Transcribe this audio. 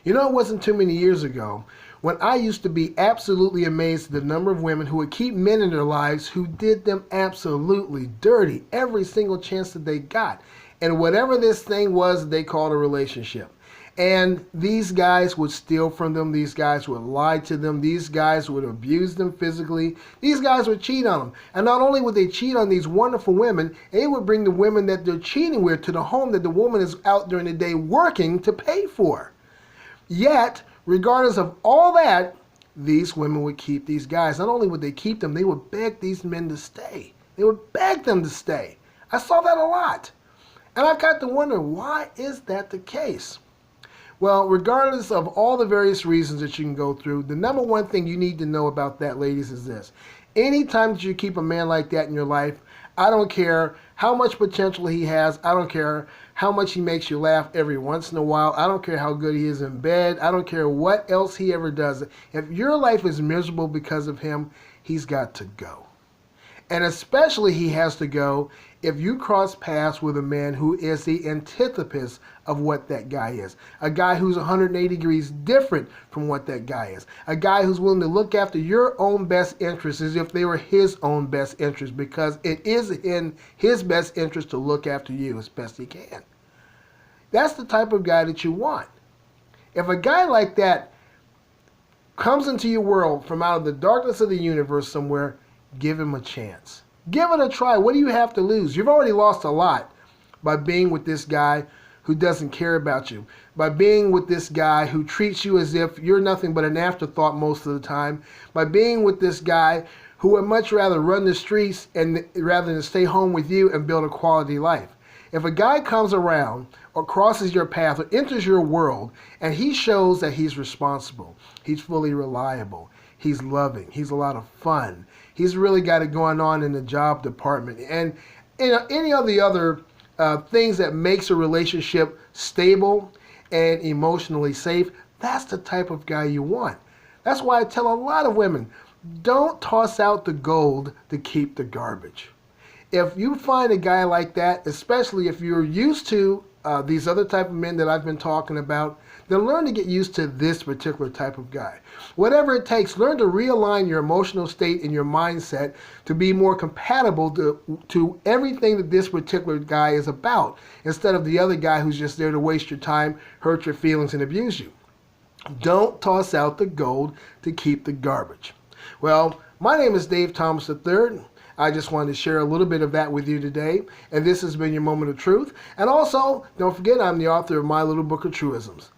You know, it wasn't too many years ago when I used to be absolutely amazed at the number of women who would keep men in their lives who did them absolutely dirty every single chance that they got. And whatever this thing was, they called a relationship. And these guys would steal from them. These guys would lie to them. These guys would abuse them physically. These guys would cheat on them. And not only would they cheat on these wonderful women, they would bring the women that they're cheating with to the home that the woman is out during the day working to pay for. Yet, regardless of all that, these women would keep these guys. Not only would they keep them, they would beg these men to stay. They would beg them to stay. I saw that a lot. And I got to wonder, why is that the case? Well, regardless of all the various reasons that you can go through, the number one thing you need to know about that, ladies, is this. Anytime that you keep a man like that in your life, I don't care how much potential he has. I don't care how much he makes you laugh every once in a while. I don't care how good he is in bed. I don't care what else he ever does. If your life is miserable because of him, he's got to go. And especially he has to go if you cross paths with a man who is the antithesis of what that guy is. A guy who's 180 degrees different from what that guy is. A guy who's willing to look after your own best interests as if they were his own best interests, because it is in his best interest to look after you as best he can. That's the type of guy that you want. If a guy like that comes into your world from out of the darkness of the universe somewhere, give him a chance. Give it a try. What do you have to lose? You've already lost a lot by being with this guy who doesn't care about you, by being with this guy who treats you as if you're nothing but an afterthought most of the time, by being with this guy who would much rather run the streets and rather than stay home with you and build a quality life. If a guy comes around or crosses your path or enters your world and he shows that he's responsible, he's fully reliable, he's loving, he's a lot of fun, he's really got it going on in the job department, and any of the other things that makes a relationship stable and emotionally safe, that's the type of guy you want. That's why I tell a lot of women, don't toss out the gold to keep the garbage. If you find a guy like that, especially if you're used to these other type of men that I've been talking about, then learn to get used to this particular type of guy. Whatever it takes, learn to realign your emotional state and your mindset to be more compatible to everything that this particular guy is about, instead of the other guy who's just there to waste your time, hurt your feelings, and abuse you. Don't toss out the gold to keep the garbage. Well, my name is Dave Thomas III. I just wanted to share a little bit of that with you today. And this has been your moment of truth. And also, don't forget, I'm the author of my little book of truisms.